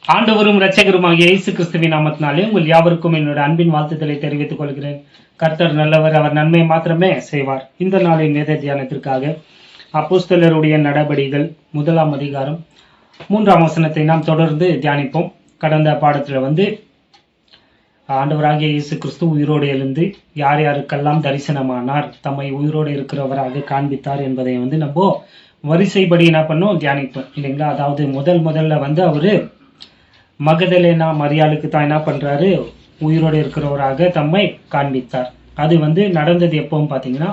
ஆண்டவரும் இரட்சகருமாகிய இயேசு கிறிஸ்துவின் நாமத்தினாலே உங்கள் யாவருக்கும் என்னோட அன்பின் வாழ்த்துக்களை தெரிவித்துக் கொள்கிறேன். கர்த்தர் நல்லவர், அவர் நன்மை மாத்திரமே செய்வார். இந்த நாளின் வேத தியானத்திற்காக அப்போஸ்தலருடைய நடபடிகள் 1 அதிகாரம் 3 வசனத்தை நாம் தொடர்ந்து தியானிப்போம். கடந்த பாடத்துல ஆண்டவராகிய இயேசு கிறிஸ்து உயிரோடு எழுந்து யார் யாருக்கெல்லாம் தரிசனமானார், தம்மை உயிரோடு இருக்கிறவராக காண்பித்தார் என்பதை நம்ம வரிசைப்படி என்ன பண்ணோம், தியானிப்போம் இல்லைங்களா. அதாவது முதல்ல அவரு மகதலேனா மரியாளுக்கு தான் என்ன பண்றாரு, உயிரோடு இருக்கிறவராக தம்மை காண்பித்தார். அது நடந்தது எப்போன்னு பாத்தீங்கன்னா,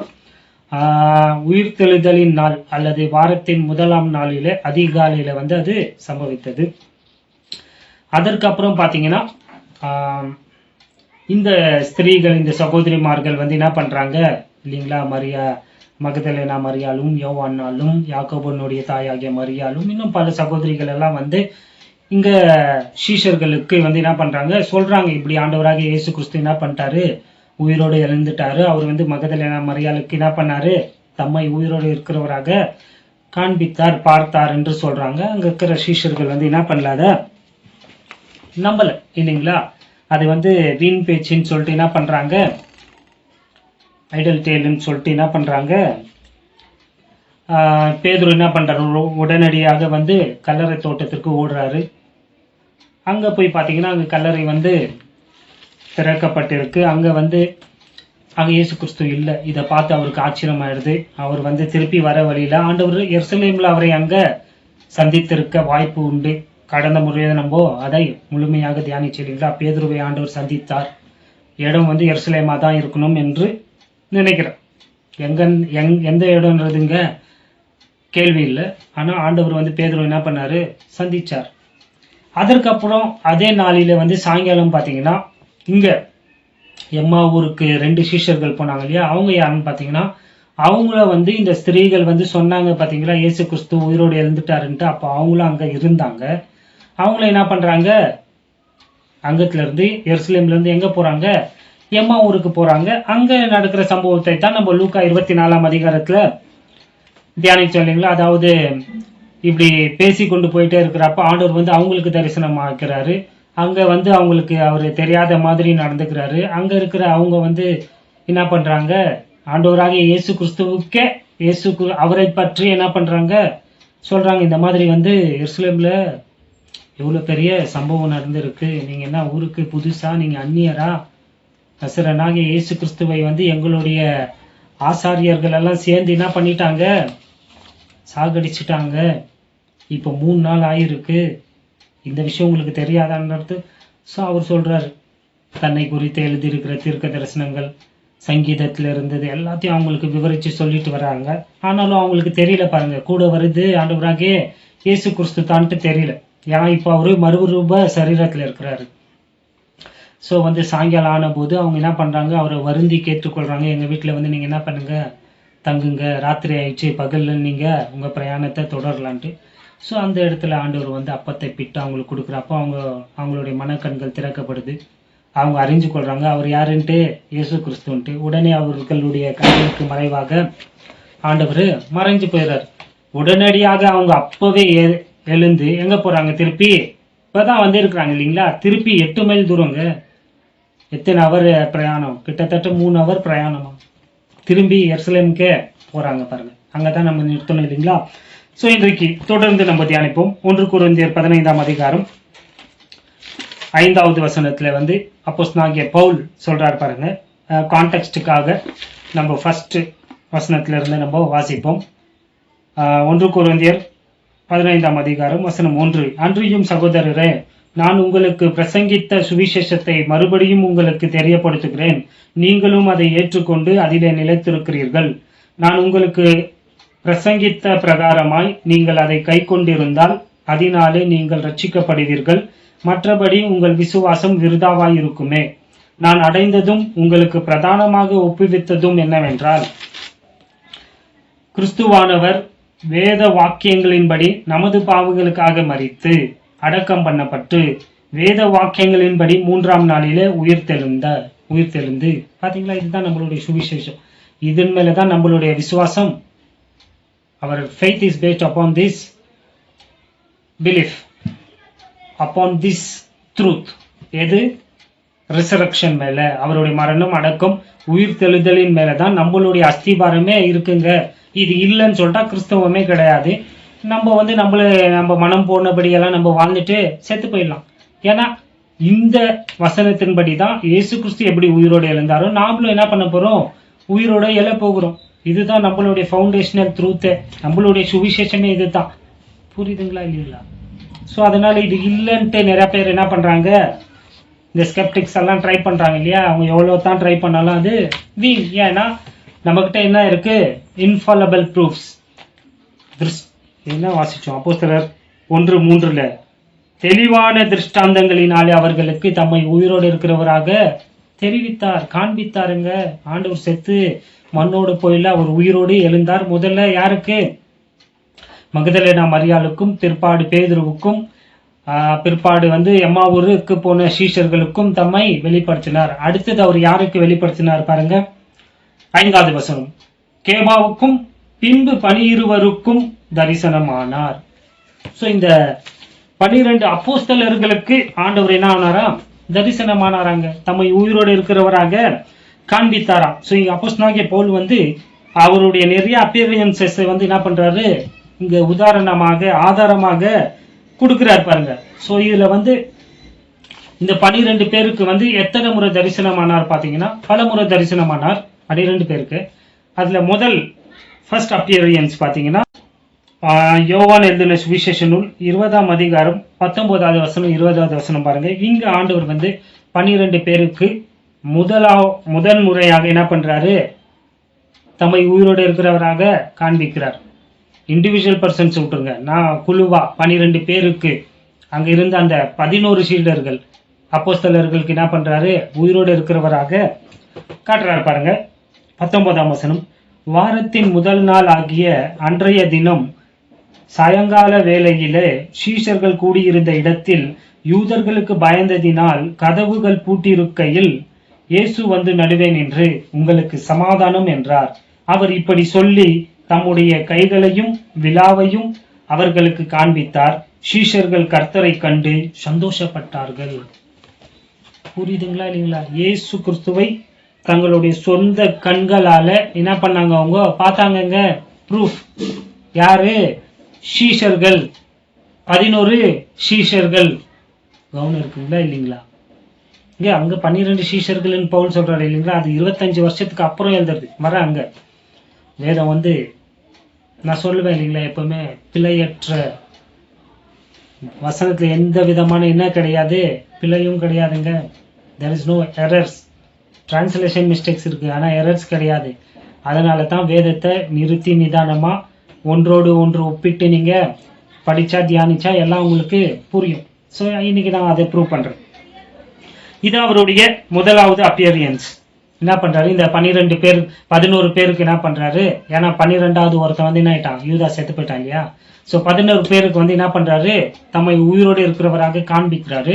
உயிர்த்தெழுதலின் நாள் அல்லது வாரத்தின் 1ஆம் நாளில அதிகாலையில அது சம்பவித்தது. அதற்கப்புறம் பாத்தீங்கன்னா இந்த ஸ்திரீகள், இந்த சகோதரிமார்கள் என்ன பண்றாங்க இல்லைங்களா, மகதலேனா மரியாளும் யோவானாலும் யாக்கோபனுடைய தாயாகிய மரியாளும் இன்னும் பல சகோதரிகள் எல்லாம் இங்க சீஷர்களுக்கு என்ன பண்றாங்க, சொல்றாங்க, இப்படி ஆண்டவராக இயேசு கிறிஸ்து என்ன பண்ணிட்டாரு, உயிரோடு எழுந்துட்டாரு. அவர் மகதலேனா மரியாளுக்கு என்ன பண்ணாரு, தம்மை உயிரோடு இருக்கிறவராக காண்பித்தார், பார்த்தார் என்று சொல்றாங்க. அங்க இருக்கிற சீஷர்கள் என்ன பண்ணலாத நம்பல இல்லைங்களா. அது வீண் பேச்சுன்னு சொல்லிட்டு என்ன பண்றாங்க, ஐடல் டேல்னு சொல்லிட்டு என்ன பண்றாங்க, பேதுரு என்ன பண்றாரு, உடனடியாக கல்லறை தோட்டத்திற்கு ஓடுறாரு. அங்க போய் பாத்தீங்கன்னா அங்க கல்லறை திறக்கப்பட்டிருக்கு. அங்க அங்க இயேசு கிறிஸ்து இல்லை. இதை பார்த்து அவருக்கு ஆச்சரியம் ஆயிடுது. அவர் திருப்பி வர வழியில ஆண்டவர் எருசலேம்ல அவரை அங்க சந்தித்திருக்க வாய்ப்பு உண்டு. கடந்த முறையை நம்ம அதை முழுமையாக தியானிச்சிருக்கீங்களா. பேதுருவை ஆண்டவர் சந்தித்தார். இடம் எருசலேமா தான் இருக்கணும் என்று நினைக்கிறேன். எந்த இடம்ன்றதுங்க கேள்வி இல்லை. ஆனா ஆண்டவர் பேதுரு என்ன பண்ணாரு, சந்திச்சார். அதற்கப்புறம் அதே நாளில சாயங்காலம் பாத்தீங்கன்னா இங்க எம்மா ஊருக்கு 2 சீஷர்கள் போனாங்க இல்லையா. அவங்க யாருன்னு பாத்தீங்கன்னா, அவங்கள இந்த ஸ்திரீகள் சொன்னாங்க பாத்தீங்களா, இயேசு கிறிஸ்து உயிரோடு எழுந்துட்டாருன்ட்டு. அப்போ அவங்களும் அங்க இருந்தாங்க. அவங்கள என்ன பண்றாங்க, அங்கத்துல இருந்து எருசலேம்ல இருந்து எங்க போறாங்க, எம்மா ஊருக்கு போறாங்க. அங்க நடக்கிற சம்பவத்தை தான் நம்ம லூக்கா 24ஆம் அதிகாரத்துல தியானிச்சோம் இல்லைங்களா. அதாவது இப்படி பேசி கொண்டு போயிட்டே இருக்கிறப்ப ஆண்டவர் அவங்களுக்கு தரிசனம் ஆகிறாரு. அங்க அவங்களுக்கு அவரு தெரியாத மாதிரி நடந்துக்கிறாரு. அங்க இருக்கிற அவங்க என்ன பண்றாங்க, ஆண்டவராகிய இயேசு கிறிஸ்துவுக்கே அவரை பற்றி என்ன பண்றாங்க, சொல்றாங்க, இந்த மாதிரி எருசலேம்ல எவ்வளவு பெரிய சம்பவம் நடந்திருக்கு. நீங்க என்ன ஊருக்கு புதுசா, நீங்க அந்நியரா, நசரனாகிய இயேசு கிறிஸ்துவை எங்களுடைய ஆசாரியர்கள் எல்லாம் சேர்ந்து என்ன பண்ணிட்டாங்க, சாகடிச்சிட்டாங்க. இப்போ 3 நாள் ஆயிருக்கு. இந்த விஷயம் உங்களுக்கு தெரியாதான்றது. ஸோ அவர் சொல்றாரு, தன்னை குறித்து எழுதியிருக்கிற தீர்க்க தரிசனங்கள், சங்கீதத்துல இருந்தது எல்லாத்தையும் அவங்களுக்கு விவரிச்சு சொல்லிட்டு வராங்க. ஆனாலும் அவங்களுக்கு தெரியல பாருங்க, கூட வருது ஆண்டவராகிய இயேசு கிறிஸ்து தான்ட்டு தெரியல. ஏன்னா இப்போ அவரு மறுரூப சரீரத்துல இருக்கிறாரு. ஸோ சாயங்காலம் ஆன போது அவங்க என்ன பண்றாங்க, அவரை வருந்தி கேட்டுக்கொள்றாங்க, எங்க வீட்டுல நீங்க என்ன பண்ணுங்க, தங்குங்க, ராத்திரி ஆயிடுச்சு, பகல்ல நீங்க உங்க பிரயாணத்தை தொடரலான்ட்டு. ஸோ அந்த இடத்துல ஆண்டவர் அப்பத்தை பிட்டு அவங்களுக்கு கொடுக்குறப்போ அவங்களுடைய மனக்கண்கள் திறக்கப்படுது. அவங்க அறிஞ்சு கொள்றாங்க அவர் யாருன்ட்டு, இயேசு கிறிஸ்துன்ட்டு. உடனே அவர்களுடைய கண்களுக்கு மறைவாக ஆண்டவர் மறைஞ்சு போயிடுறாரு. உடனடியாக அவங்க அப்பவே எழுந்து எங்க போறாங்க, திருப்பி இப்பதான் இருக்கிறாங்க இல்லைங்களா. திருப்பி 8 மைல் தூரங்க. எத்தனை அவர் பிரயாணம், கிட்டத்தட்ட 3 அவர் பிரயாணமா. திரும்பி எருசலேமுக்கே போறாங்க பாருங்க. அங்கதான் நம்ம நிறுத்தணும் இல்லைங்களா. சோ இன்றைக்கு தொடர்ந்து நம்ம தியானிப்போம். 1 கொரிந்தியர் 15ஆம் அதிகாரம் 5வது வசனத்துல அப்போஸ்தலனாகிய பவுல் சொல்றாரு பாருங்க. கான்டெக்ஸ்டுக்காக நம்ம ஃபர்ஸ்ட் வசனத்துல இருந்து நம்ம வாசிப்போம். 1 கொரிந்தியர் 15ஆம் அதிகாரம் வசனம் 1. அன்றியும் சகோதரரே, நான் உங்களுக்கு பிரசங்கித்த சுவிசேஷத்தை மறுபடியும் உங்களுக்கு தெரியப்படுத்துகிறேன். நீங்களும் அதை ஏற்றுக்கொண்டு அதிலே நிலைத்திருக்கிறீர்கள். நான் உங்களுக்கு பிரசங்கித்த பிரகாரமாய் நீங்கள் அதை கை கொண்டிருந்தால் அதனாலே நீங்கள் ரட்சிக்கப்படுவீர்கள். மற்றபடி உங்கள் விசுவாசம் விருதாவாய் இருக்குமே. நான் அடைந்ததும் உங்களுக்கு பிரதானமாக ஒப்புவித்ததும் என்னவென்றால், கிறிஸ்துவானவர் வேத வாக்கியங்களின்படி நமது பாவங்களுக்காக மரித்து அடக்கம் பண்ணப்பட்டு வேத வாக்கியங்களின்படி 3ஆம் நாளிலே உயிர்த்தெழுந்து. பாத்தீங்களா, இதுதான் நம்மளுடைய சுவிசேஷம். இதன் மேலதான் நம்மளுடைய விசுவாசம். Our faith is based upon this belief. Upon this truth. எது? ரிசரக்ஷன் மேல, அவருடைய மரணம் அடக்கம் உயிர் தெழுதலின் மேலதான் நம்மளுடைய அஸ்திபாரமே இருக்குங்க. இது இல்லைன்னு சொல்லிட்டா கிறிஸ்தவமே கிடையாது. நம்ம மனம் போனபடியெல்லாம் நம்ம வாழ்ந்துட்டு செத்து போயிடலாம். ஏன்னா இந்த வசனத்தின்படி தான் இயேசு கிறிஸ்து எப்படி உயிரோடு எழுந்தாரோ நாமளும் என்ன பண்ண போறோம்? உயிரோட எழ போகிறோம். இதுதான் நம்மளுடைய ஃபவுண்டேஷனல் ட்ரூத்து. நம்மளுடைய சுவிசேஷமே இதுதான். புரியுதுங்களா இல்லைங்களா? ஸோ அதனால இது இல்லைன்ட்டு நிறைய பேர் என்ன பண்றாங்க, இந்த ஸ்கெப்டிக்ஸ் எல்லாம் ட்ரை பண்றாங்க இல்லையா? அவங்க எவ்வளோ தான் ட்ரை பண்ணாலும் அது வீண். ஏன்னா நம்மகிட்ட என்ன இருக்கு? Infallible proofs. என்ன வாசிச்சோம்? அப்போஸ்தலர் 1:3 தெளிவான திருஷ்டாந்தங்களினாலே அவர்களுக்கு தம்மை உயிரோடு இருக்கிறவராக தெரிவித்தார், காண்பித்தாருங்க. ஆண்டவர் செத்து மண்ணோடு போயில, அவர் உயிரோடு எழுந்தார். முதல்ல யாருக்கு? மகதலேனா மரியாளுக்கும், பிற்பாடு பேதுருவுக்கும், பிற்பாடு எம்மாவூருக்கு போன சீஷர்களுக்கும் தம்மை வெளிப்படுத்தினார். அடுத்தது அவர் யாருக்கு வெளிப்படுத்தினார் பாருங்க, 5வது வசனம். கேபாவுக்கும் பின்பு 12 தரிசனமானார். சோ இந்த 12 அப்போஸ்தலர்களுக்கு ஆண்டவர் என்ன ஆனாரா? தரிசனமானாராங்க. தம்மை உயிரோடு இருக்கிறவராக காண்பித்தாராம். சோ இங்க அப்போஸ்தலனாகிய பவுல் அவருடைய நிறைய அப்பியரன்சஸ் என்ன பண்றாரு? இங்க உதாரணமாக, ஆதாரமாக கொடுக்கிறார் பாருங்க. சோ இதுல இந்த 12 பேருக்கு எத்தனை முறை தரிசனமானார் பாத்தீங்கன்னா, பல முறை தரிசனமானார் 12 பேருக்கு. அதுல முதல் ஃபர்ஸ்ட் அப்பியரன்ஸ் பாத்தீங்கன்னா யோவான் எழுதின சுவிசேஷ நூல் 20ஆம் அதிகாரம் 19வது வசனம் 20வது வசனம் பாருங்க. இங்க ஆண்டவர் 12 பேருக்கு முதல் முறையாக என்ன பண்றாரு? தம்மை உயிரோடு இருக்கிறவராக காண்பிக்கிறார். இண்டிவிஜுவல் பர்சன்ஸ் விட்டுருங்க, நான் குழுவா 12 பேருக்கு அங்க இருந்த அந்த 11 சீடர்கள் அப்போஸ்தலர்களுக்கு என்ன பண்றாரு? உயிரோடு இருக்கிறவராக காட்டுறாரு பாருங்க. 19ஆம் வசனம். வாரத்தின் முதல் நாள் ஆகிய அன்றைய தினம் சாயங்கால வேளையிலே சீஷர்கள் கூடியிருந்த இடத்தில் யூதர்களுக்கு பயந்ததினால் கதவுகள் பூட்டியிருக்கையில் இயேசு நடுவே நின்று உங்களுக்கு சமாதானம் என்றார். அவர் இப்படி சொல்லி தம்முடைய கைகளையும் விலாவையும் அவர்களுக்கு காண்பித்தார். சீஷர்கள் கர்த்தரை கண்டு சந்தோஷப்பட்டார்கள். புரியுதுங்களா இல்லைங்களா? இயேசு கிறிஸ்துவை தங்களுடைய சொந்த கண்களால என்ன பண்ணாங்க? அவங்க பார்த்தாங்க. ப்ரூஃப். யாரு? சீஷர்கள். 11 சீஷர்கள். கவனம் இருக்குங்களா இல்லைங்களா? அங்க 12 சீஷர்கள் பவுல் சொல்றாரு இல்லைங்களா? அது 25 வருஷத்துக்கு அப்புறம் எழுதுறது வர அங்க வேதம் நான் சொல்லுவேன் இல்லைங்களா, எப்பவுமே பிழையற்ற வசனத்துல எந்த விதமான என்ன கிடையாது, பிழையும் கிடையாதுங்க. there is no errors. Translation mistakes இருக்கு, ஆனா எரர்ஸ் கிடையாது. அதனால தான் வேதத்தை நிறுத்தி நிதானமா ஒன்றோடு ஒன்று ஒப்பிட்டு நீங்க படிச்சா தியானிச்சா எல்லாம் உங்களுக்கு புரியும். ஸோ இன்னைக்கு நான் அதை ப்ரூவ் பண்றேன். இது அவருடைய முதலாவது அப்பியரன்ஸ். என்ன பண்றாரு? இந்த 11 பேருக்கு என்ன பண்றாரு? ஏன்னா 12வது ஒருத்தன் என்ன ஆயிட்டான்? யூதா செத்து போயிட்டான் இல்லையா? ஸோ 11 பேருக்கு என்ன பண்றாரு? தம்மை உயிரோடு இருக்கிறவராக காண்பிக்கிறாரு.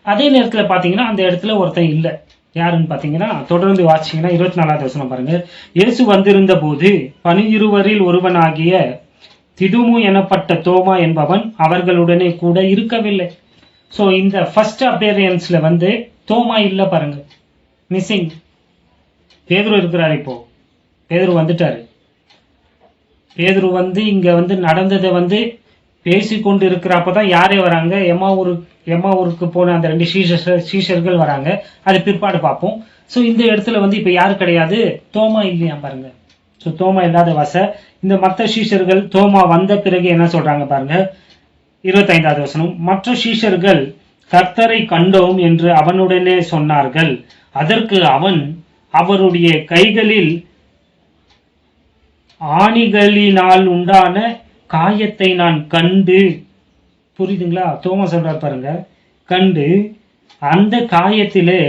அதே நேரத்துல பாத்தீங்கன்னா அந்த இடத்துல ஒருத்தன் இல்லை. யாருன்னு பாத்தீங்கன்னா, தொடர்ந்து வாசிச்சீங்கன்னா 24வது வசனம் பாருங்க. இயேசு வந்திருந்த போது 12 ஒருவனாகிய திதுமு எனப்பட்ட தோமா என்பவன் அவர்களுடனே கூட இருக்கவில்லை. சோ இந்த ஃபர்ஸ்ட் அப்பியரன்ஸ்ல தோமா இல்ல பாருங்க, மிஸ்ஸிங். பேதுரு இருக்கிறாரு. இப்போ பேதுரு வந்துட்டாரு. பேதுரு இங்க நடந்ததை பேசிக்கொண்டு இருக்கிறப்பதான் யாரே வராங்க? எம்மாவூருக்கு போன அந்த 2 சீஷர்கள் வராங்க. அது பிற்பாடு பார்ப்போம். ஸோ இந்த இடத்துல இப்ப யாரு கிடையாது? தோமா இல்லையா பாருங்க. ஸோ தோமா இல்லாத இந்த மற்ற சீஷர்கள் தோமா வந்த பிறகு என்ன சொல்றாங்க பாருங்க. 25வது வசனம். மற்ற சீஷர்கள் கர்த்தரை கண்டோம் என்று அவனுடனே சொன்னார்கள். அதற்கு அவன் அவருடைய கைகளில் ஆணிகளினால் உண்டான காயத்தை நான் கண்டு, புரியுதுங்களா? தோமா சொல்றார் பாருங்க, கண்டு அந்த காயத்திலே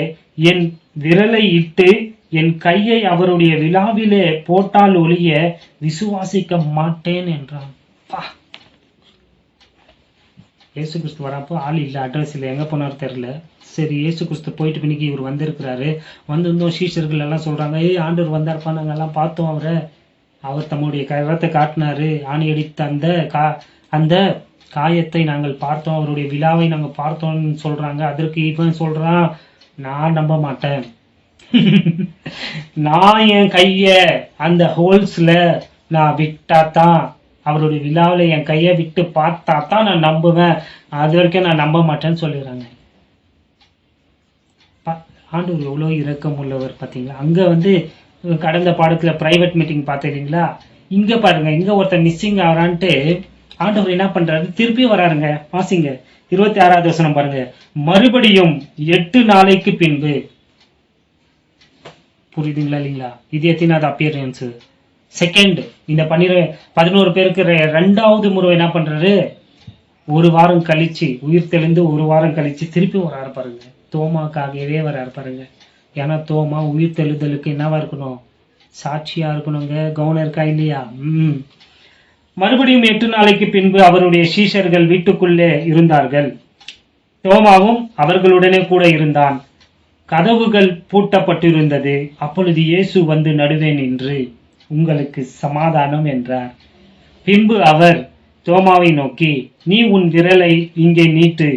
என் விரலை இட்டு என் கையை அவருடைய விலாவிலே போட்டால் ஒழிய விசுவாசிக்க மாட்டேன் என்றான். இயேசு கிறிஸ்து வரப்போ ஆள் இல்லை, அட்ரஸ் இல்லை, எங்க போனார் தெரியல. சரி, இயேசு கிறிஸ்து போயிட்டு பின்னிக்கு இவர் வந்திருக்கிறாரு. வந்திருந்தோம் சீஷர்கள் எல்லாம் சொல்றாங்க, ஆண்டவர் வந்தார்ப்பா, நாங்க எல்லாம் பார்த்தோம் அவரை. அவர் தம்முடைய கரத்தை காட்டினாரு, ஆணி அடித்த அந்த காயத்தை நாங்கள் பார்த்தோம், அவருடைய விழாவை நாங்கள் பார்த்தோம்னு சொல்றாங்க. அதற்கு இவன் சொல்றான், நான் நம்ப மாட்டேன். நான் என் கைய அந்த ஹோல்ஸ்ல நான் விட்டா தான், அவருடைய விழாவில் என் கையை விட்டு பார்த்தா தான் நான் நம்புவேன், அது வரைக்கும் நான் நம்ப மாட்டேன்னு சொல்லிடுறாங்க. ஆண்டவர் எவ்வளோ இரக்கம் உள்ளவர் பார்த்தீங்களா. அங்கே வந்து கடந்த பாடத்தில் ப்ரைவேட் மீட்டிங் பார்த்துருக்கீங்களா, இங்கே பாருங்க, இங்கே ஒருத்தர் மிஸ்ஸிங் ஆகிறான்ட்டு ஆண்டவர் என்ன பண்ணுறாரு, திருப்பி வராருங்க. வாசிங்க 26வது வசனம் பாருங்க. மறுபடியும் 8 நாளைக்கு பின்பு, புரியுதுங்களா இல்லைங்களா, இது எத்தனாவது அப்பியரன்ஸ், செகண்ட். இந்த 11 பேருக்கு 2வது முறை என்ன பண்றாரு, ஒரு வாரம் கழிச்சு, உயிர் தெளிந்து ஒரு வாரம் கழிச்சு திருப்பி வராரு பாருங்க. தோமாக்காகவே வராரு பாருங்க. ஏன்னா தோமா உயிர் தெளிதலுக்கு என்னவா இருக்கணும், சாட்சியா இருக்கணுங்க. கவனம் இருக்கா இல்லையா? மறுபடியும் 8 நாளைக்கு பின்பு அவருடைய சீஷர்கள் வீட்டுக்குள்ளே இருந்தார்கள். தோமாவும் அவர்களுடனே கூட இருந்தான். கதவுகள் பூட்டப்பட்டிருந்தது. அப்பொழுது இயேசு வந்து நடுவே நின்று, உங்களுக்கு சமாதானம் என்றார். பின்பு அவர் தோமாவை நோக்கி, நீ உன் விரலை இங்கே நீட்டு,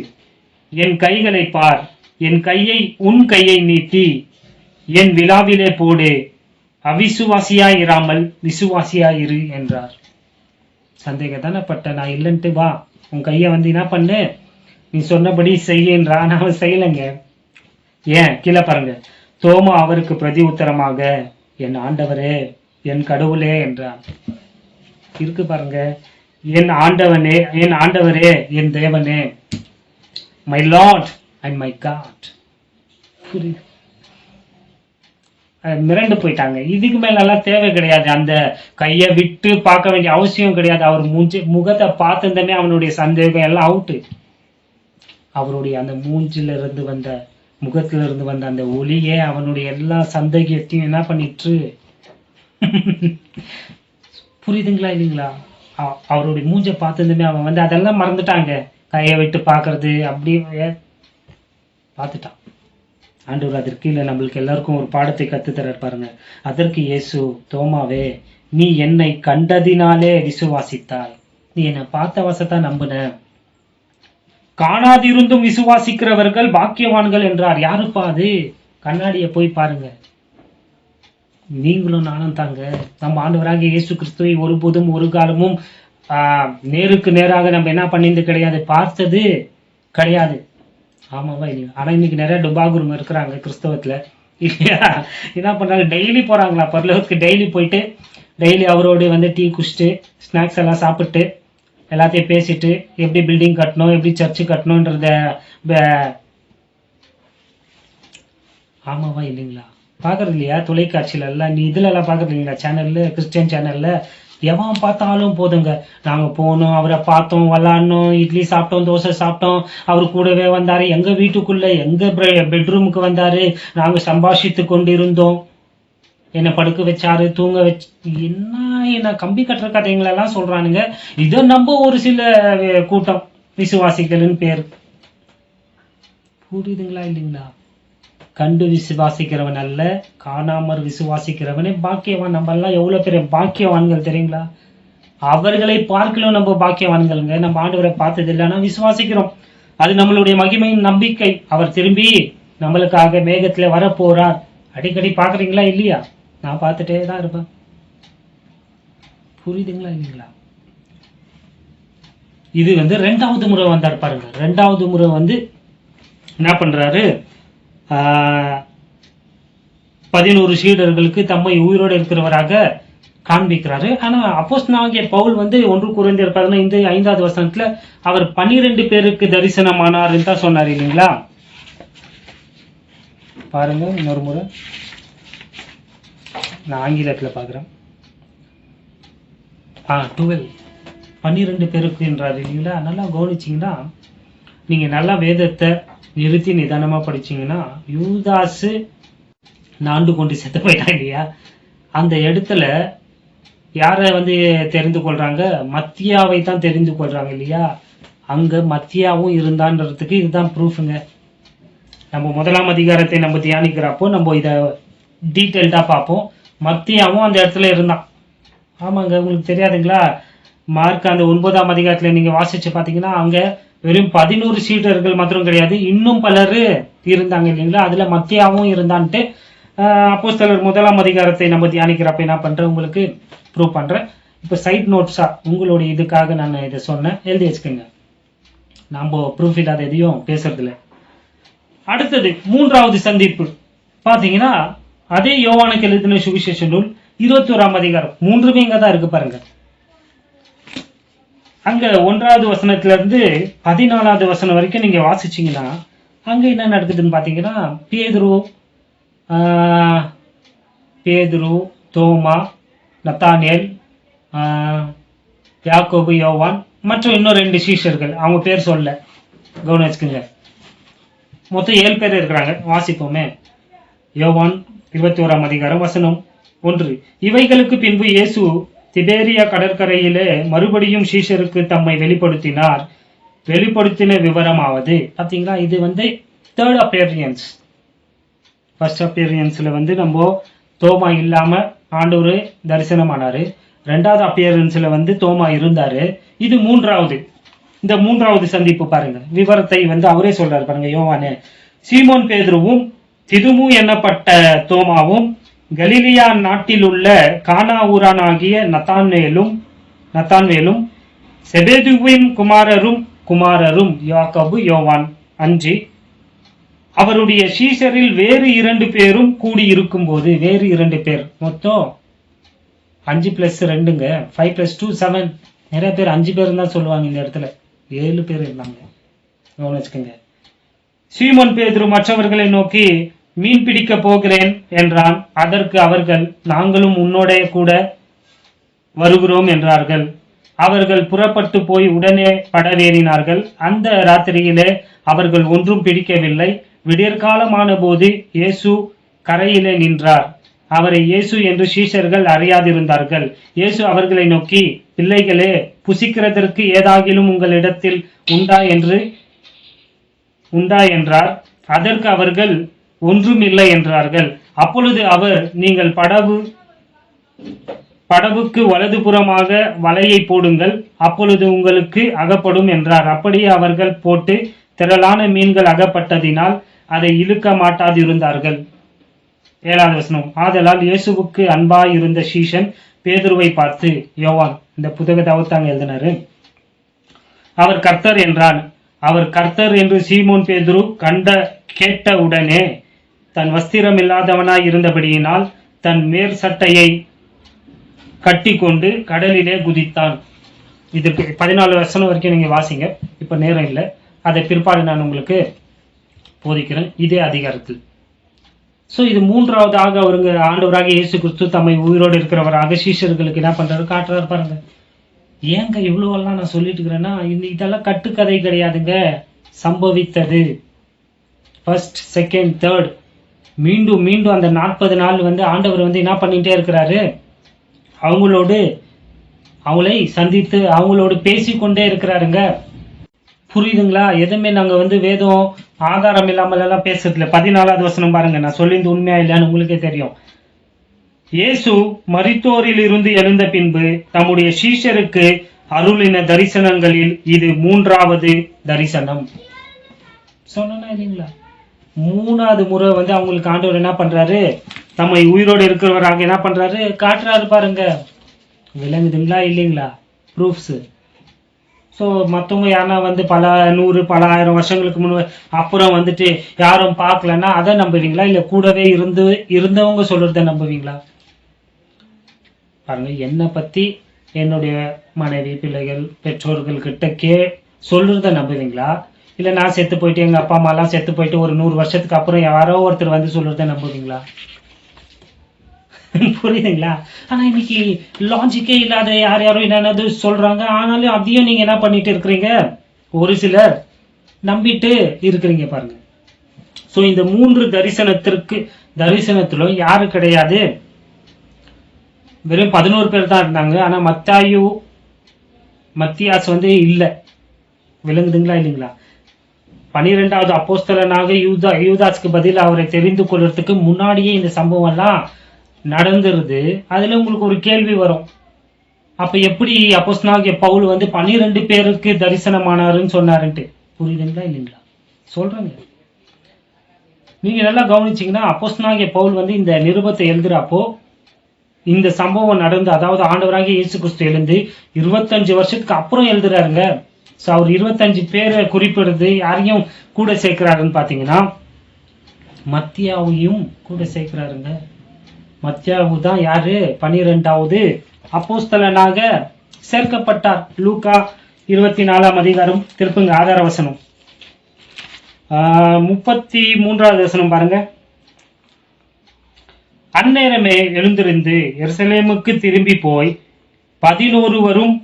என் கைகளை பார், என் கையை உன் கையை நீட்டி என் விழாவிலே போடு, அவிசுவாசியாய் இராமல் விசுவாசியாய் இரு என்றார். சந்தேகத்தானப்பட்ட, நான் இல்லைன்ட்டு வா, உன் கையை வந்து என்ன பண்ணு, நீ சொன்னபடி செய்யன்றா. நான் செய்யலைங்க. ஏன் கீழே பாருங்க. தோமா அவருக்கு பிரதி உத்தரமாக, என் ஆண்டவரே என் கடவுளே என்றார். இருக்கு பாருங்க, என் ஆண்டவனே, என் ஆண்டவரே, என் தேவனே, my Lord and my God. புரியுது? மிரண்டு போயிட்டாங்க. இதுக்கு மேலெல்லாம் தேவை கிடையாது. அந்த கையை விட்டு பார்க்க வேண்டிய அவசியம் கிடையாது. அவர் முகத்தை பார்த்துமே அவனுடைய சந்தேகம் எல்லாம் அவுட்டு. அவருடைய அந்த மூஞ்சில இருந்து வந்த, முகத்துல இருந்து வந்த அந்த ஒளியே அவனுடைய எல்லா சந்தேகத்தையும் என்ன பண்ணிட்டு, புரியுதுங்களா இல்லைங்களா? அவருடைய மூஞ்சை பார்த்துமே அவன் வந்து அதெல்லாம் மறந்துட்டாங்க. கையை விட்டு பார்க்கறது அப்படி பார்த்துட்டான். ஆண்டவர் அதற்கு இல்லை, நம்மளுக்கு எல்லாருக்கும் ஒரு பாடத்தை கற்றுத்தர பாருங்க. அதற்கு இயேசு, தோமாவே, நீ என்னை கண்டதினாலே விசுவாசித்தாய், நீ என்னை பார்த்த வசத்தான் நம்புன, காணாதிருந்தும் விசுவாசிக்கிறவர்கள் பாக்கியவான்கள் என்றார். யாருப்பா அது? கண்ணாடியை போய் பாருங்க. நீங்களும் நானும் தாங்க. நம்ம ஆண்டவராகிய இயேசு கிறிஸ்துவை ஒருபோதும் ஒரு காலமும் நேருக்கு நேராக நம்ம என்ன பண்ணியது கிடையாது, பார்த்தது கிடையாது. ஆமாவா இல்லையா? ஆனா இன்னைக்கு நிறைய டுபாகுரும் இருக்கிறாங்க கிறிஸ்தவத்துல இல்லையா? என்ன பண்றாங்க, டெய்லி போறாங்களா பரலோகத்துக்கு. டெய்லி போயிட்டு டெய்லி அவரோடு வந்து டீ குடிச்சிட்டு ஸ்நாக்ஸ் எல்லாம் சாப்பிட்டு எல்லாத்தையும் பேசிட்டு எப்படி பில்டிங் கட்டணும், எப்படி சர்ச்சு கட்டணும்ன்றத. ஆமாவா இல்லைங்களா? பாக்குறது இல்லையா தொலைக்காட்சியில எல்லாம்? நீ இதுல எல்லாம் பாக்குறது இல்லைங்களா? சேனல்ல, கிறிஸ்டியன் சேனல்ல எவன் பார்த்தாலும் போதுங்க, நாங்க போனோம், அவரை பார்த்தோம், விளாடணும், இட்லி சாப்பிட்டோம், தோசை சாப்பிட்டோம், அவரு கூடவே வந்தாரு, எங்க வீட்டுக்குள்ள எங்க பெட்ரூமுக்கு வந்தாரு, நாங்க சம்பாஷித்து கொண்டு இருந்தோம், என்னை படுக்க வச்சாரு, தூங்க வச்சு, என்ன கம்பி கட்டுற கதைங்களெல்லாம் சொல்றானுங்க. இதை நம்ப ஒரு சில கூட்டம் விசுவாசிகள்னு பேர். புரியுதுங்களா இல்லைங்களா? கண்டு விசுவாசிக்கிறவன் அல்ல, காணாமற் விசுவாசிக்கிறவனே பாக்கியவான். நம்ம எல்லாம் எவ்வளவு பெரிய பாக்கியவான்கள் தெரியுங்களா? அவர்களை பார்க்கலாம் நம்ம பாக்கியவான்களுங்க. நம்ம ஆண்டவரை பார்த்தது இல்லைன்னா விசுவாசிக்கிறோம். அது நம்மளுடைய மகிமையின் நம்பிக்கை. அவர் திரும்பி நம்மளுக்காக மேகத்துல வர போறார். அடிக்கடி பாக்குறீங்களா இல்லையா? நான் பார்த்துட்டே தான் இருப்பேன். புரியுதுங்களா இல்லைங்களா? இது வந்து 2வது முறை வந்தார் பாருங்க. 2வது முறை வந்து என்ன பண்றாரு, 11 சீடர்களுக்கு தம்மை உயிரோடு இருக்கிறவராக காண்பிக்கிறாரு. ஆனா அப்போஸ்தலனாகிய பவுல் வந்து 1 கொரிந்தியர் 15வது வசனத்துல அவர் 12 பேருக்கு தரிசனமானார் தான் சொன்னார் இல்லைங்களா? பாருங்க இன்னொரு முறை, நான் ஆங்கிலத்துல பாக்குறேன். 12 பேருக்கு என்றார் இல்லைங்களா? நல்லா கவனிச்சிங்கன்னா, நீங்க நல்லா வேதத்தை நிறுத்தி நிதானமா படிச்சீங்கன்னா, யூதாசு நாண்டு கொண்டு செத்து போயிட்டான் இல்லையா? அந்த இடத்துல யாரை வந்து தெரிந்து கொள்றாங்க? மத்தியாவை தான் தெரிந்து கொள்றாங்க இல்லையா? அங்க மத்தியாவும் இருந்தான்றதுக்கு இதுதான் ப்ரூஃபுங்க. நம்ம 1ஆம் அதிகாரத்தை நம்ம தியானிக்கிறப்போ நம்ம இதை டீட்டெயில்டா பார்ப்போம். மத்தியாவும் அந்த இடத்துல இருந்தான். ஆமாங்க, உங்களுக்கு தெரியாதுங்களா? மார்க் அந்த 9ஆம் அதிகாரத்துல நீங்க வாசிச்சு பாத்தீங்கன்னா அங்க வெறும் 11 சீடர்கள் மாத்திரம் கிடையாது, இன்னும் பலர் இருந்தாங்க இல்லைங்களா. அதுல மத்தியாவும் இருந்தான்ட்டு அப்போஸ்தலர் 1ஆம் அதிகாரத்தை நம்ம தியானிக்கிறப்ப என்ன பண்றேன் உங்களுக்கு ப்ரூவ் பண்றேன். இப்ப சைட் நோட்ஸா உங்களுடைய இதுக்காக நான் இதை சொன்னேன், எழுதி வச்சுக்கோங்க. நம்ம ப்ரூஃப் இல்லாத எதையும் பேசுறது இல்லை. அடுத்தது 3வது சந்திப்பு பாத்தீங்கன்னா அதே யோவானுக்கு எழுதின சுவிசேஷ நூல் 21ஆம் அதிகாரம், 3மே இங்க தான் இருக்கு பாருங்க. அங்க 1வது வசனத்துல இருந்து 14வது வசனம் வரைக்கும் நீங்க வாசிச்சீங்கன்னா அங்க என்ன நடக்குதுன்னு பாத்தீங்கன்னா பேதுரு, தோமா, நத்தானியேல், யாக்கோபு, யோவான் மற்றும் இன்னும் 2 சீஷர்கள், அவங்க பேர் சொல்ல கவனம் வச்சுக்கோங்க. மொத்தம் 7 பேர் இருக்கிறாங்க. வாசிப்போமே. யோவான் 21ஆம் அதிகாரம் வசனம் 1. இவைகளுக்கு பின்பு இயேசு திபேரியா கடற்கரையிலே மறுபடியும் சீஷருக்கு தம்மை வெளிப்படுத்தினார். வெளிப்படுத்தின விவரமாவது பாத்தீங்களா, இது தேர்ட் அப்பியரன்ஸ். ஃபர்ஸ்ட் அப்பியரன்ஸ்ல நம்ம தோமா இல்லாம ஆண்டவர் தரிசனமானாரு. 2வது அப்பியரன்ஸ்ல தோமா இருந்தாரு. இது 3வது. இந்த 3வது சந்திப்பு பாருங்க, விவரத்தை அவரே சொல்றாரு பாருங்க. யோவானே, சீமோன் பேதுருவும் திதுமு என்னப்பட்ட தோமாவும் கலிலியா நாட்டில் உள்ள கானா ஊரானாகிய நத்தான்வேலும் செபெதுவின் குமாரரும் யாக்கோபு, யோவான் 5 அவருடைய சீஷரில் வேறு 2 பேரும் கூடி இருக்கும் போது, வேறு 2 பேர், மொத்தம் 5 + 2ங்க, 5 + 2 7. நிறைய பேர் 5 பேர் தான் சொல்லுவாங்க, இந்த இடத்துல 7 பேர் இருந்தாங்க. கவனிச்சுக்கோங்க. சீமோன் பேதுரு மற்றவர்களை நோக்கி மீன் பிடிக்க போகிறேன் என்றான். அதற்கு அவர்கள், நாங்களும் உன்னோட கூட வருகிறோம் என்றார்கள். அவர்கள் புறப்பட்டு போய் உடனே படவேறினார்கள். அந்த ராத்திரியிலே அவர்கள் ஒன்றும் பிடிக்கவில்லை. விடியற்காலமான போது இயேசு கரையிலே நின்றார். அவரை இயேசு என்று சீஷர்கள் அறியாதிருந்தார்கள். இயேசு அவர்களை நோக்கி, பிள்ளைகளே, புசிக்கிறதற்கு ஏதாகிலும் உங்களிடத்தில் உண்டா என்றார். அதற்கு அவர்கள், ஒன்றும் இல்லை என்றார்கள். அப்பொழுது அவர், நீங்கள் படவுக்கு வலதுபுறமாக வலையை போடுங்கள், அப்பொழுது உங்களுக்கு அகப்படும் என்றார். அப்படியே அவர்கள் போட்டு திரளான மீன்கள் அகப்பட்டதினால் அதை இழுக்க மாட்டாதிருந்தார்கள். 7வது வசனம். ஆதலால் இயேசுவுக்கு அன்பாய் இருந்த சீஷன் பேதுருவை பார்த்து, யோவான் இந்த புத்தகத்தை அவர்த்தாங்க எழுதினாரு, அவர் கர்த்தர் என்றான். அவர் கர்த்தர் என்று சீமோன் பேதுரு கேட்ட உடனே தன் வஸ்திரம் இல்லாதவனாய் இருந்தபடியினால் தன் மேற் சட்டையை கட்டி கொண்டு கடலிலே குதித்தான். இதுக்கு 14 வசனம் வரைக்கும் நீங்க வாசிங்க, இப்ப நேரம் இல்லை, அதை பிற்பாடு நான் உங்களுக்கு போதிக்கிறேன் இதே அதிகாரத்தில். சோ இது 3வதாக அவருங்க ஆண்டவராக இயேசு கிறிஸ்து தம்மை உயிரோடு இருக்கிறவராக சீஷர்களுக்கு என்ன பண்றாரு, காட்டுறாரு பாருங்க. ஏங்க இவ்வளவெல்லாம் நான் சொல்லிட்டு இருக்கிறேன்னா, இதெல்லாம் கட்டுக்கதை கிடையாதுங்க, சம்பவித்தது. ஃபர்ஸ்ட், செகண்ட், தேர்ட், மீண்டும் மீண்டும் அந்த 40 நாள் ஆண்டவர் என்ன பண்ணிட்டே இருக்கிறாரு, அவங்களை சந்தித்து அவங்களோடு பேசிக்கொண்டே இருக்கிறாருங்க. புரியுதுங்களா? எதுவுமே நாங்க வேதம் ஆதாரம் இல்லாமல் எல்லாம் பேசுறதுல. 14வது வசனம் பாருங்க, நான் சொல்லிருந்து உண்மையா இல்லையான்னு உங்களுக்கே தெரியும். இயேசு மரித்தோரில் இருந்து எழுந்த பின்பு தம்முடைய சீஷருக்கு அருளின தரிசனங்களில் இது 3வது தரிசனம். சொன்னா இல்லைங்களா? 3வது முறை அவங்களுக்கு ஆண்டவர் என்ன பண்றாரு, தம்மை உயிரோடு இருக்கிறவராக என்ன பண்றாரு, காட்டுறாரு பாருங்க. விளங்குதுங்களா இல்லைங்களா? ப்ரூஃப்ஸ். ஸோ மற்றவங்க யாரா பல 100 பல 1000 வருஷங்களுக்கு முன் அப்புறம் யாரும் பார்க்கலன்னா அதை நம்புவீங்களா, இல்லை கூடவே இருந்தவங்க சொல்றத நம்புவீங்களா? பாருங்க, என்னை பத்தி என்னுடைய மனைவி, பிள்ளைகள், பெற்றோர்கள் கிட்ட சொல்றத நம்புவீங்களா, இல்லை நான் செத்து போயிட்டு எங்க அப்பா அம்மா எல்லாம் செத்து போயிட்டு ஒரு 100 வருஷத்துக்கு அப்புறம் யாரோ ஒருத்தர் சொல்றத நம்புவீங்களா? புரியுதுங்களா? ஆனா இன்னைக்கு லாஜிக்கே இல்லாத யாரும் என்னது சொல்றாங்க, ஆனாலும் அதையும் நீங்க என்ன பண்ணிட்டு இருக்கிறீங்க, ஒரு சிலர் நம்பிட்டு இருக்கிறீங்க பாருங்க. சோ இந்த 3 தரிசனத்திலும் யாரு கிடையாது, வெறும் 11 பேர் தான் இருந்தாங்க. ஆனா மத்தியாஸ் இல்ல. விளங்குதுங்களா இல்லைங்களா? 12வது அப்போஸ்தலனாக யூதாஸ்க்கு பதில் அவரை தெரிந்து கொள்றதுக்கு முன்னாடியே இந்த சம்பவம் எல்லாம் நடந்துருது. அதுல உங்களுக்கு ஒரு கேள்வி வரும், அப்ப எப்படி அப்போஸ்தலனாகிய பவுல் வந்து 12 பேருக்கு தரிசனமானாருன்னு சொன்னாருன்ட்டு புரியுதுங்களா இல்லைங்களா? சொல்றேங்க. நீங்க நல்லா கவனிச்சீங்கன்னா அப்போஸ்தலனாகிய பவுல் வந்து இந்த நிருபத்தை எழுதுறப்போ இந்த சம்பவம் நடந்து, அதாவது ஆண்டவராகிய இயேசு கிறிஸ்து எழுந்து 25 வருஷத்துக்கு அப்புறம் எழுதுறாருங்க. ஸோ அவர் 25 பேரை குறிப்பிடுறது யாரையும் கூட சேர்க்கிறாருன்னு பார்த்தீங்கன்னா மத்தியாவையும் கூட சேர்க்கிறாருங்க. மத்தியாவு தான் யாரு 12வது அப்போஸ்தலனாக சேர்க்கப்பட்டார். லூக்கா 24ஆம் அதிகாரம் திருப்புங்க ஆதார வசனம் 33வது வசனம் பாருங்க. அந்நேரமே எழுந்திருந்து எருசலேமுக்கு திரும்பி போய் 11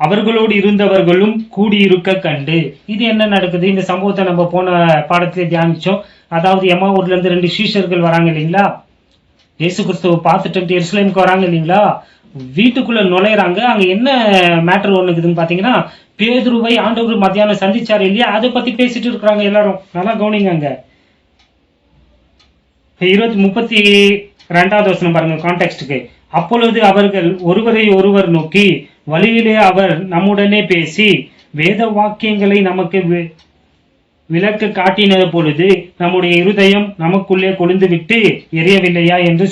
அவர்களோடு இருந்தவர்களும் கூடியிருக்க கண்டு. இது என்ன நடக்குது? இந்த சம்பவத்தை நம்ம போன பாடத்திலே தியானிச்சோம். அதாவது எம்மாவூர்ல இருந்து 2 சீஷர்கள் வராங்க இல்லைங்களா, இயேசு கிறிஸ்துவை பார்த்துட்டு எருசலேமுக்கு வராங்க இல்லைங்களா, வீட்டுக்குள்ள நுழையிறாங்க. அங்க என்ன மேட்டர் ஒண்ணு இருக்குதுன்னு பாத்தீங்கன்னா, பேதுருவை ஆண்டவர் மத்தியானம் சந்திச்சாரு இல்லையா, அதை பத்தி பேசிட்டு இருக்கிறாங்க எல்லாரும். நல்லா கவனிங்க. அங்க 32வது வசனம் பாருங்க கான்டெக்ஸ்டுக்கு. அப்பொழுது அவர்கள் ஒருவரை ஒருவர் நோக்கி, வழியிலே அவர் நம்முடனே பேசி வேத வாக்கியங்களை நமக்கு விளக்கு காட்டின பொழுது நம்முடைய இருதயம் நமக்குள்ளே கொழுந்து விட்டு எரியவில்லையா என்று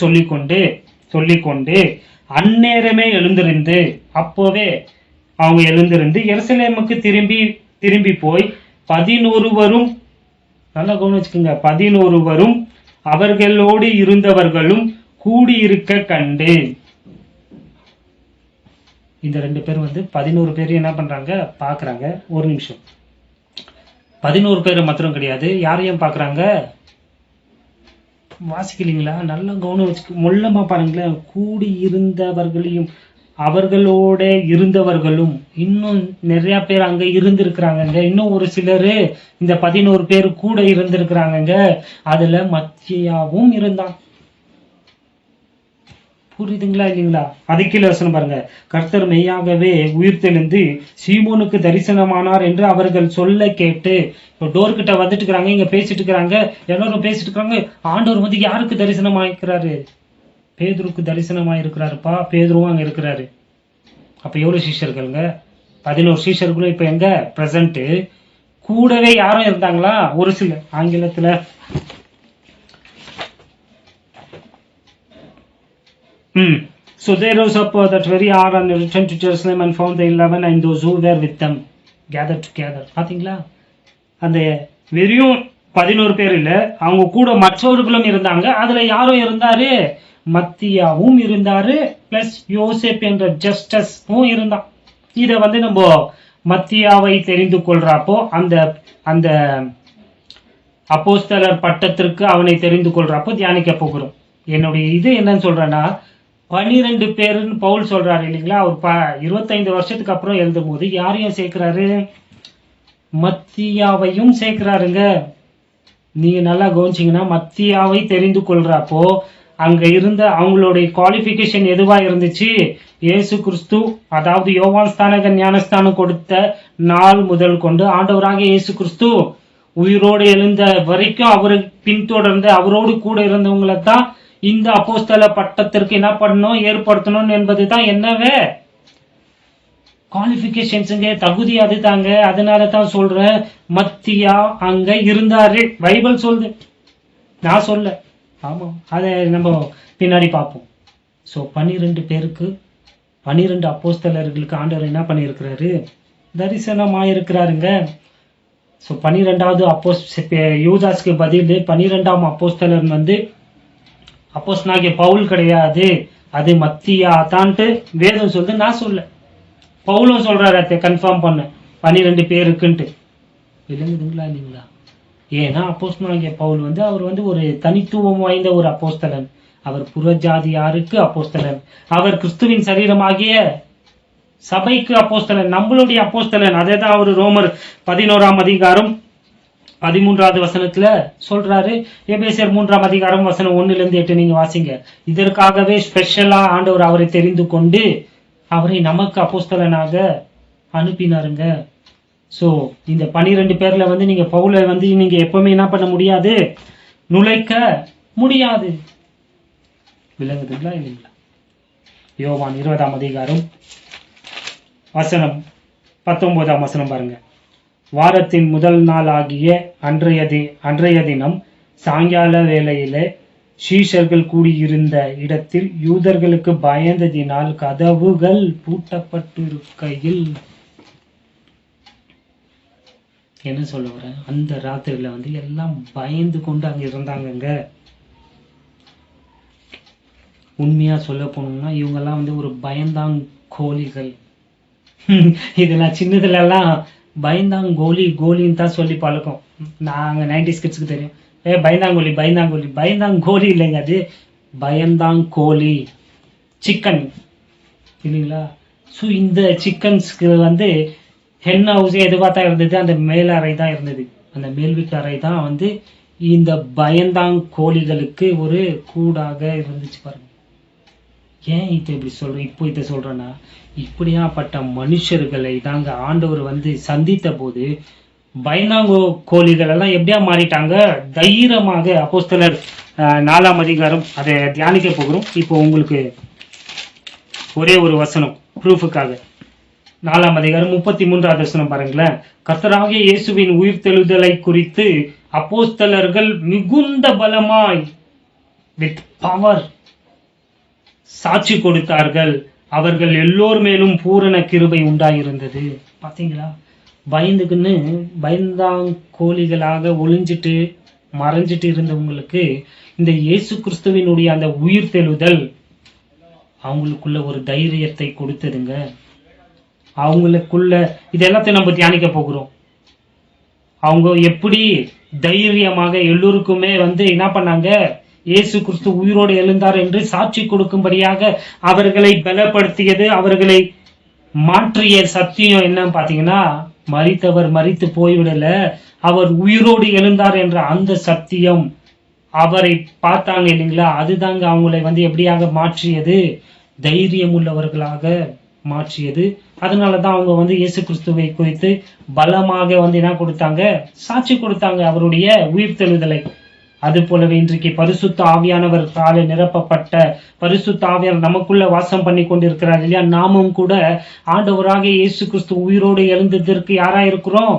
சொல்லிக்கொண்டு அந்நேரமே எழுந்திருந்து, அப்போவே அவங்க எழுந்திருந்து எருசலேமுக்கு திரும்பி போய் 11 நல்லா கவனிச்சுக்குங்க, 11 அவர்களோடு இருந்தவர்களும் கூடியிருக்க கண்டு. இந்த 2 பேர் வந்து 11 பேர் என்ன பண்றாங்க பாக்குறாங்க. ஒரு நிமிஷம், 11 பேர் மாத்திரம் கிடையாது, யாரையும் பாக்குறாங்க. வாசிக்கலீங்களா? நல்லா கவனம் வச்சு மொல்லமா பாருங்களேன். கூடி இருந்தவர்களையும் அவர்களோட இருந்தவர்களும் இன்னும் நிறைய பேர் அங்க இருந்திருக்கிறாங்க. இன்னும் ஒரு சிலரு இந்த 11 பேர் கூட இருந்திருக்கிறாங்க. அதுல மத்தியாவும் இருந்தான். புரியுதுங்களா இல்லைங்களா? அதுக்கு வசனம் பாருங்க. கர்த்தர் மெய்யாகவே உயிர்த்தெழுந்து சீமோனுக்கு தரிசனமானார் என்று அவர்கள் சொல்ல கேட்டு. இப்போ டோர் கிட்ட வந்துட்டு இருக்கிறாங்க, இங்க பேசிட்டு இருக்கிறாங்க, எல்லாரும் பேசிட்டு இருக்கிறாங்க. ஆண்டவர் வந்து யாருக்கு தரிசனமாயிருக்கிறாரு? பேதுருக்கு தரிசனமாயிருக்கிறாருப்பா. பேதுருவும் அங்க இருக்கிறாரு. அப்ப எவ்வளவு சீஷர்களுங்க? 11 சீஷர்களும் இப்ப எங்க பிரசன்ட். கூடவே யாரும் இருந்தாங்களா? ஒரு சில ஆங்கிலத்துல So they rose up that very hour and returned to Jerusalem and found the 11 and those who were with them gathered together. பாத்தீங்களா? அந்த வெறும் 11 பேர் இல்ல, அவங்க கூட மற்றவர்களும் இருந்தாங்க. அதுல யாரும் இருந்தாரு? மத்தியாவும் இருந்தாரு, பிளஸ் யோசேப் என்ற ஜஸ்டஸும் இருந்தான். இத வந்து நம்ம மத்தியாவை தெரிந்து கொள்றப்போ அந்த அப்போஸ்தலர் பட்டத்திற்கு அவனை தெரிந்து கொள்றப்போ தியானிக்க போகிறோம். என்னுடைய இது என்னன்னு சொல்றேன்னா, 12 பேருன்னு பவுல் சொல்றாரு இல்லைங்களா, அவர் 25 வருஷத்துக்கு அப்புறம் எழுதும் போது யாரையும் சேர்க்கிறாரு? மத்தியாவையும் சேர்க்கிறாருங்க. நீங்க நல்லா கவனிச்சீங்கன்னா, மத்தியாவை தெரிந்து கொள்றப்போ அங்க இருந்த அவங்களுடைய குவாலிபிகேஷன் எதுவா இருந்துச்சு? இயேசு கிறிஸ்து, அதாவது யோவான் ஸ்நானகன் ஞானஸ்தானம் கொடுத்த நாள் முதல் கொண்டு ஆண்டவராக இயேசு கிறிஸ்து உயிரோடு எழுந்த வரைக்கும் அவரு பின்தொடர்ந்து அவரோடு கூட இருந்தவங்களை தான் இந்த அப்போஸ்தல பட்டத்திற்கு என்ன பண்ணணும், ஏற்படுத்தணும் என்பதுதான் என்னவே குவாலிபிகேஷன்ஸுங்க, தகுதி அது தாங்க. அதனால தான் சொல்றேன், மத்தியா அங்க இருந்தாரு. பைபிள் சொல்லுது, நான் சொல்ல. ஆமா, அதை நம்ம பின்னாடி பார்ப்போம். ஸோ 12 பேருக்கு 12 அப்போஸ்தலர்களுக்கு ஆண்டவர் என்ன பண்ணியிருக்கிறாரு? தரிசனமாயிருக்கிறாருங்க. ஸோ 12வது யூதாஸ்க்கு பதில் 12ஆம் அப்போஸ்தலன் வந்து அப்போஸ்தலனாகிய பவுல் கிடையாது, அது மத்தியா தான்ட்டு வேதம் சொல்லுது, நான் சொல்ல. பவுலும் சொல்றாரு, அதை கன்ஃபார்ம் பண்ண 12 பேருக்குன்ட்டு. விளங்குதுங்களா இல்லைங்களா? ஏன்னா அப்போஸ்தலனாகிய பவுல் வந்து அவர் வந்து ஒரு தனித்துவம் வாய்ந்த ஒரு அப்போஸ்தலன். அவர் புறஜாதியாருக்கு அப்போஸ்தலன், அவர் கிறிஸ்துவின் சரீரமாகிய சபைக்கு அப்போஸ்தலன், நம்மளுடைய அப்போஸ்தலன். அதே தான் அவர் ரோமர் 11ஆம் அதிகாரம் 13வது வசனத்துல சொல்றாரு. எபேசியர் 3ஆம் அதிகாரம் வசனம் 1-8 நீங்க வாசிங்க. இதற்காகவே ஸ்பெஷலா ஆண்டவர் அவரை தெரிந்து கொண்டு அவரை நமக்கு அப்போஸ்தலனாக அனுப்பினாருங்க. சோ இந்த 12 பேர்ல வந்து நீங்க பவுலை வந்து நீங்க எப்பவுமே என்ன பண்ண முடியாது, நுழைக்க முடியாது. விளங்குதுங்களா இல்லைங்களா? யோவான் 20ஆம் அதிகாரம் வசனம் 19ஆம் வசனம் பாருங்க. வாரத்தின் முதல் நாள் ஆகிய அன்றைய தினம் சாயங்கால வேளையிலே சீஷர்கள் கூடியிருந்த இடத்தில் யூதர்களுக்கு பயந்ததினால் கதவுகள் பூட்டப்பட்டிருக்கையில், என்ன சொல்ல வர, அந்த ராத்திரியில எல்லாம் பயந்து கொண்டு அங்க இருந்தாங்க. உண்மையா சொல்ல போனோம்னா இவங்கெல்லாம் ஒரு பயந்தாங்கோலிகள். இதெல்லாம் சின்னதுல எல்லாம் கோலின்னு தான் சொல்லி பழக்கம். நாங்க 90s கிட்ஸ்க்கு தெரியும். பயந்தாங்கோலி இல்லைங்க, அது பயந்தாங்கோலி சிக்கன் இல்லைங்களா? ஸோ இந்த சிக்கன்ஸ்க்கு ஹென் ஹவுஸ் எதுவாக தான் இருந்தது, அந்த மேல் அறை தான் இருந்தது. அந்த மேல் வீட்டு அறை தான் இந்த பயந்தாங்கோலிகளுக்கு ஒரு கூடாக இருந்துச்சு பாருங்க. ஏன் இப்போ இதை சொல்றேன்னா, இப்படியாப்பட்ட மனுஷர்களை தாங்க ஆண்டவர் சந்தித்த போது பயந்தாங்கோலிகள் எல்லாம் எப்படியா மாறிட்டாங்க, தைரியமாக. அப்போஸ்தலர் 4ஆம் அதிகாரம் அதை தியானிக்க போகிறோம். இப்போ உங்களுக்கு ஒரே ஒரு வசனம் ப்ரூஃபுக்காக. 4ஆம் அதிகாரம் 33ஆவது வசனம் பாருங்களேன். கர்த்தராகிய இயேசுவின் உயிர்த்தெழுதலை குறித்து அப்போஸ்தலர்கள் மிகுந்த பலமாய் வித் பவர் சாட்சி கொடுத்தார்கள். அவர்கள் எல்லோர் மேலும் பூரண கிருபை உண்டாயிருந்தது. பாத்தீங்களா? பயந்தாங்கோலிகளாக ஒளிஞ்சிட்டு மறைஞ்சிட்டு இருந்தவங்களுக்கு இந்த இயேசு கிறிஸ்துவினுடைய அந்த உயிர்த்தெழுதல் அவங்களுக்குள்ள ஒரு தைரியத்தை கொடுத்ததுங்க. அவங்களுக்குள்ள இது எல்லாத்தையும் நம்ம தியானிக்க போகிறோம். அவங்க எப்படி தைரியமாக எல்லோருக்குமே என்ன பண்ணாங்க, இயேசு கிறிஸ்து உயிரோடு எழுந்தார் என்று சாட்சி கொடுக்கும்படியாக அவர்களை பலப்படுத்தியது, அவர்களை மாற்றிய சத்தியம் என்னன்னு பாத்தீங்கன்னா, மரித்தவர் மரித்து போய்விடல, அவர் உயிரோடு எழுந்தார் என்ற அந்த சத்தியம். அவரை பார்த்தாங்க இல்லைங்களா, அதுதாங்க அவங்களை எப்படியாக மாற்றியது, தைரியம் உள்ளவர்களாக மாற்றியது. அதனாலதான் அவங்க இயேசு கிறிஸ்துவை குறித்து பலமாக என்ன கொடுத்தாங்க, சாட்சி கொடுத்தாங்க, அவருடைய உயிர்த்தெழுதலை. அது போலவே இன்றைக்கு பரிசுத்த ஆவியானவரால் நிரப்பப்பட்ட பரிசுத்த ஆவியானவர் நமக்குள்ள வாசம் பண்ணி கொண்டிருக்கிறார் இல்லையா? நாமும் கூட ஆண்டவராக இயேசு கிறிஸ்து உயிரோடு எழுந்ததற்கு யாரா இருக்கிறோம்,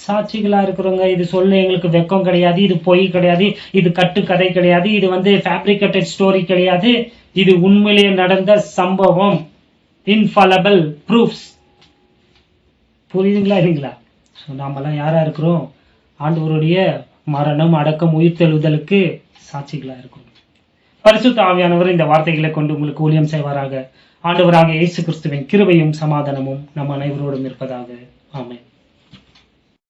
சாட்சிகளா இருக்கிறோங்க. இது சொல்ல எங்களுக்கு வெக்கம் கிடையாது, இது பொய் கிடையாது, இது கட்டுக்கதை கிடையாது, இது ஃபேப்ரிகேட்டட் ஸ்டோரி கிடையாது. இது உண்மையிலேயே நடந்த சம்பவம். Infallible proofs. புரியுதுங்களா இல்லைங்களா? ஸோ நாமெல்லாம் யாரா இருக்கிறோம், ஆண்டவருடைய மரணம் அடக்கம் உயிர்த்தெழுதலுக்கு சாட்சிகளா இருக்கும். பரிசுத்த ஆவியானவர் இந்த வார்த்தைகளை கொண்டு உங்களுக்கு ஊழியம் செய்வாராக. ஆண்டவராக இயேசு கிறிஸ்துவின் கிருபையும் சமாதானமும் நம் அனைவரோடும் இருப்பதாக. ஆமென்.